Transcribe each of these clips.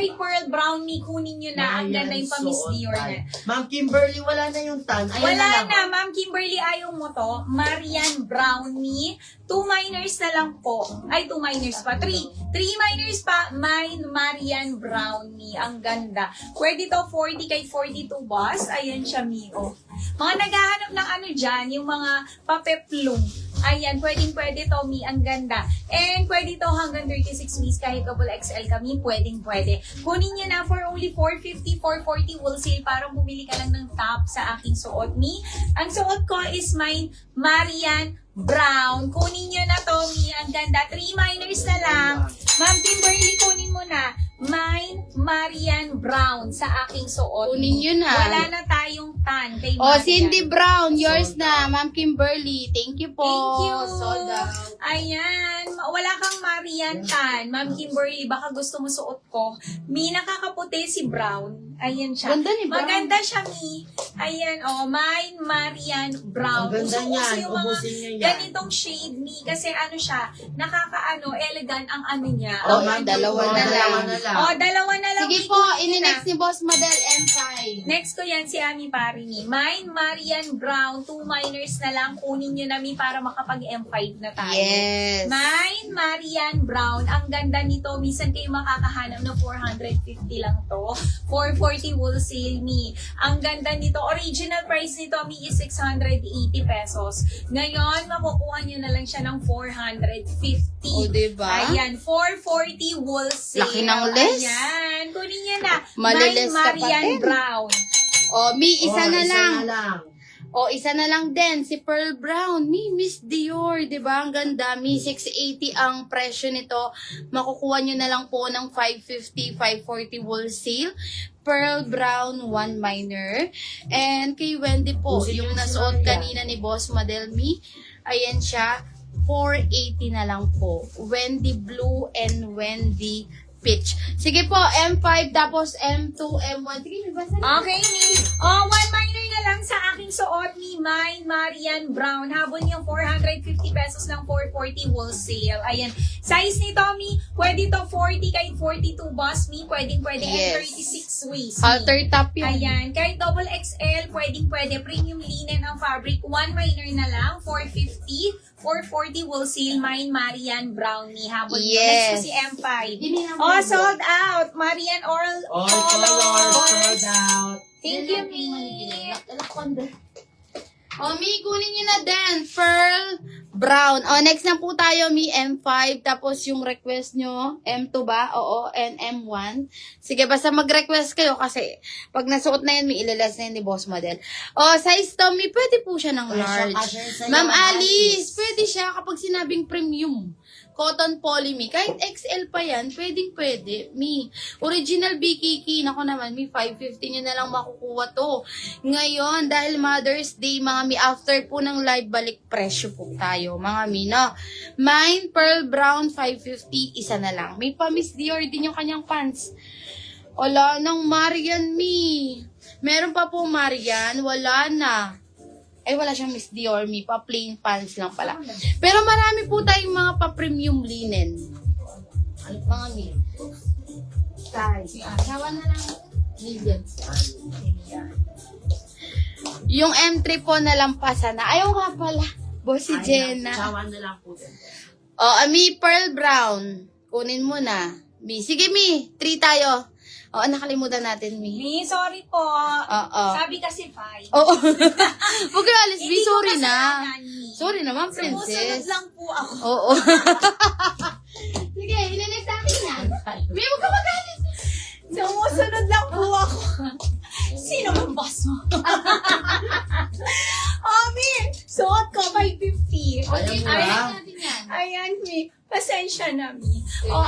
kay Pearl Brown, Mi, kunin nyo na. Ang ganda yung pa-Miss Dior na. Ma'am Kimberly, wala na yung tan. Ayan Wala na lang. na, Ma'am Kimberly, ayaw mo to. Marian Brownie. 2 minors na lang po. Ay, 2 minors pa. 3 minors pa. Marian Brownie. Ang ganda. Pwede to 40 kay 42 boss. Ayan siya, Mio. Mga naghahanap ng ano dyan, yung mga papeplum. Ayan, pwede Tommy, ang ganda. And pwede to hanggang 36 weeks, kahit double XL kami, pwede. Kunin nyo na for only 450, 440 wholesale para bumili ka lang ng top sa aking suot. Mi, ang suot ko is mine, Marian Brown. Kunin nyo na, Tommy, ang ganda. 3 minors na lang. Ma'am Kimberly, kunin mo na. Mine, Marian Brown sa aking suot. Kunin nyo na. Wala na tayong tan kay Oh, Marian. Cindy Brown, yours Sold na. Ma'am Kimberly, thank you po. Thank you. Sold out. Ayan. Wala kang Marian tan. Ma'am Kimberly, baka gusto mo suot ko. Mi, nakakaputi si Brown. Ayan siya. Ganda ni Brown. Maganda siya, Mi. Ayan, oh. Mine, Marian Brown. Ang ganda Uso-uso niyan. yung mga Ubusin niya yan. ganitong shade, Mi. Kasi ano siya, elegant ang ano niya. Oh, Ang dalawa ano na niya. lang. Oh, dalawa na lang. Sige Mi, po, kunin ini-next na. ni Boss Model M5. Next ko yan si Ami Parini. Mine, Marian Brown. 2 minors na lang. Kunin nyo na, Mi, para makapag-M5 na tayo. Yes. Mine, Marian Brown. Ang ganda nito. Minsan kayo makakahanap ng 450 lang to. 440 wholesale, Mi. Ang ganda nito. Original price nito, Mi, is 680 pesos. Ngayon, makukuha nyo na lang siya ng 450. O, diba? Ayan, 440 wholesale. Laki ng less. Ayan, kunin nyo na. Maliles Mine, ka pa Marian din. Brown. Oh, Mi, isa na lang. Isa na lang. O, isa na lang din, si Pearl Brown. Mi, Miss Dior, di ba? Ang ganda. Mi, 680 ang presyo nito. Makukuha nyo na lang po ng 550, 540 wholesale. Pearl Brown, 1 minor. And kay Wendy po, Usin yung yun si nasuot Maria. kanina ni Boss Model Mi, ayan siya, 480 na lang po. Wendy Blue and Wendy Peach. Sige po, M5, tapos M2, M1. Sige, may basa na. Okay, Mi. Oh, 1 minor na lang sa aking suot, Mi. Mine, Marian Brown. Habol yung 450 pesos lang, 440 wholesale. Ayan. Size nito, Mi, pwede to 40 kahit 42 boss, Mi. Pwede. Yes. And 36 waist, Mi. Halter top yun. Ayan. Kahit double XL, pwede. Premium linen ang fabric. 1 minor na lang, 450. 440 wholesale. Mine, Marian Brown, Mi. Habol yun. Next ko Yes. si M5. Hindi na Oh, sold out. Marian Oral All colors sold out. Thank you, Mi. O, Mi, kunin nyo na din. Pearl Brown. O, next na po tayo, Mi, M5. Tapos yung request nyo, M2 ba? Oo, and M1. Sige, basta mag-request kayo kasi pag nasuot na yan, Mi, ilalas na yan ni Boss Model. O, size to, Mi, pwede po siya ng large. Ma'am Alice, pwede siya kapag sinabing premium. Cotton poly, Mi. Kahit XL pa yan, pwede. Mi, original BKK. Nako naman, Mi, 550 nyo na lang makukuha to. Ngayon, dahil Mother's Day, mga Mi, after po ng live, balik presyo po tayo, mga Mi, no? Mine, Pearl Brown, 550, isa na lang. May pa-Miss Dior din yung kanyang pants. Wala nang Marian, Mi. Meron pa po Marian, wala na. Ay, wala siyang Miss Dior, Mi. Pa-plain pants lang pala. Pero marami po tayong mga pa-premium linen. Ano mga Mi? Size. Sawa na lang. Medium. Yung M3 po nalampasan na. Ayaw nga pala. Boss si Jenna. Sawan na lang po. O, Mi, Pearl Brown. Kunin mo na. Mi. Sige, Mi. 3 tayo. O, nakalimutan natin, Mi. Mi, sorry po. Oo. Sabi kasi 5. Oo. Huwag ka alis, Mi. Hindi ko Sorry na. kasalanan, Mi. Sorry naman, Sumusunod princess. lang po ako. Oo. Sige, ililis natin yan. Mi, huwag ka magalit. Sumusunod lang po ako. Sino bang boss mo? Oh, Mi, suot ko 550. Alam mo Ay, ba? natin yan. ayan, Mi. Pasensya na, Mi. Oh,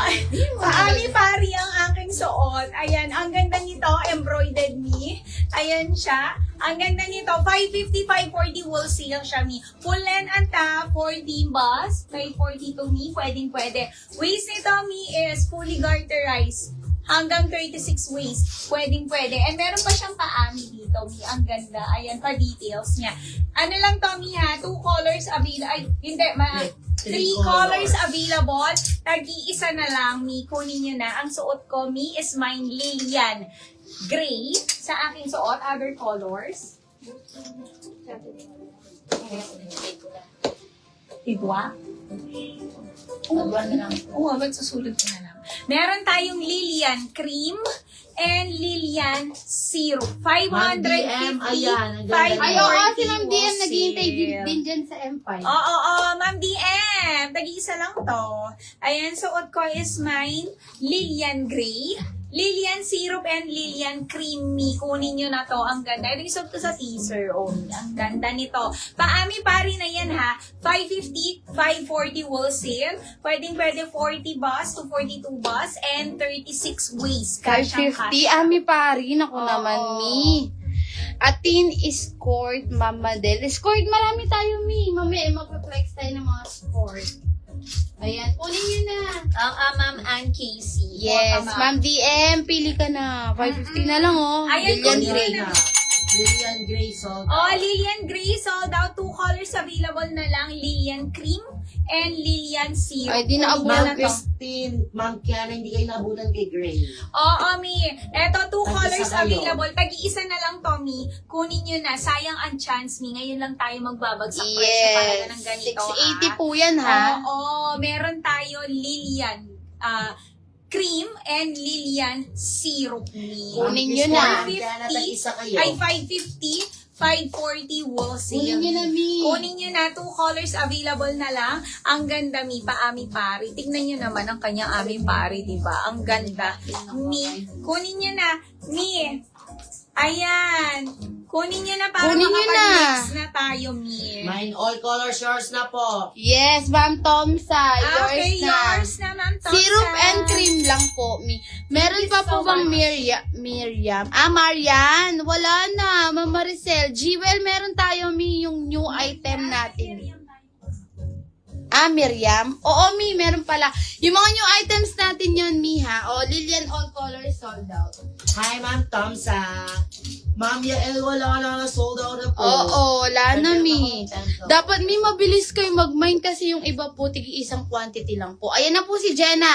paami pari ang aking suot. Ayan, ang ganda nito, embroidered, Mi. Ayan siya. Ang ganda nito, 550, 540 wholesale siya, Mi. Full length ang top, 14 bus, may 42, Mi. Pwede. Waist nito, Mi, is fully garterized. Hanggang 36 waist. Pwede. And meron pa siyang paami dito, Mi. Ang ganda. Ayan, pa-details niya. Ano lang to, Mi, ha? 2 colors available. Ay, hindi. 3 colors available. Tag-iisa na lang, Mi. Kunin nyo na. Ang suot ko, Mi, is mine Lilian Gray. Sa aking suot, other colors. Igwa? Oo, ba't susulat ko na lang. Meron tayong Lilian Cream and Lilian Syrup. 550. DM, ayan, ang ganda. Ay, oo, si 540 Ma'am DM naghihintay wholesale. din dyan sa M5. Oo, Ma'am DM. Tag-iisa lang to. Ayan, suot ko is mine, Lilian Gray, Lilian Syrup, and Lilian Creamy. Kunin nyo na to. Ang ganda. Ito yung suot ko sa teaser. Oh, ang ganda nito. Paami pari na yan ha. 550, 540 wholesale. Pwede 40 bus to 42 bus and 36 waist. 550, Ami Pari. Naku naman, Mi. Atin escort, Mama Del. Escort, marami tayo, Mi. Mamaya, mag-flex tayo ng mga sport. Ayan, kunin nyo na. Ma'am Ann Casey. Yes, Ma'am DM, pili ka na. 550 na lang, oh. Ayan, Lilian kunin Gray. nyo na. Lilian Gray sold Oh, out. Lilian Gray sold out. 2 colors available na lang. Lilian Cream and Lilian Syrup. Ay, di naabutan Kunin Ma'am na to. Christine, Ma'am Kiana, hindi kayo naabutan kay Gray. Oo, Mi. Eto, 2 Tag-isa colors kayo. available. Tag-iisa na lang, Tommy. Kunin nyo na. Sayang ang chance, Mi. Ngayon lang tayo magbabagsak presyo talaga ng Yes, ganito, 680 po yan, ha? Oo, meron tayo Lilian Cream and Lilian Syrup, Mi. Kunin nyo na. Kiana, tag-isa kayo. Ay, 550, 540 wholesale. Kunin nyo na, Mi. Kunin nyo na, 2 colors available na lang. Ang ganda, Mi, paami pari. Tignan nyo naman ang kanyang aming pari, di ba? Ang ganda. Mi, kunin nyo na. Mi, ayan. Kunin nyo na para Kunin nyo na. makapag-mix na tayo, Mi. Mine all colors yours na po. Yes, Ma'am Tomsa. Okay, Yours na. yours na, Ma'am Tomsa. Syrup and cream lang po, Mi. Meron pa po bang Miriam? Marian. Wala na. Ma'am Maricel. Jewel, meron tayo, Mi, yung new item natin. Miriam? Oo, Mi, meron pala. Yung mga new items natin yun, Mi, ha? O, Lilian All Colors sold out. Hi, Ma'am Tomsa. Ma'am Yael, wala na, sold out na po. Oo, wala na, Mi. Dapat Dapat, Mi, mabilis kayo mag-mine kasi yung iba po, isang quantity lang po. Ayan na po si Jenna.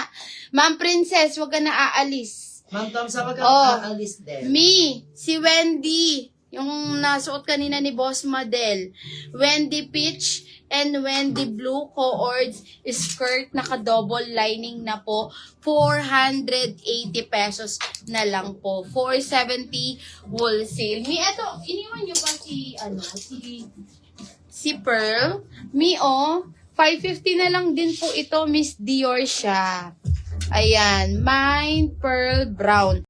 Ma'am Princess, wag ka na aalis. Ma'am Tomsa, wag Oh. kang aalis din. Mi, si Wendy, yung nasuot kanina ni Boss Madel. Wendy Peach and Wendy Blue co-ords skirt, naka-double lining na po. 480 pesos na lang po. 470 wholesale. Mi, eto, iniwan nyo pa si Pearl. Mi, 550 na lang din po ito, Miss Dior siya. Ayan, Mine Pearl Brown.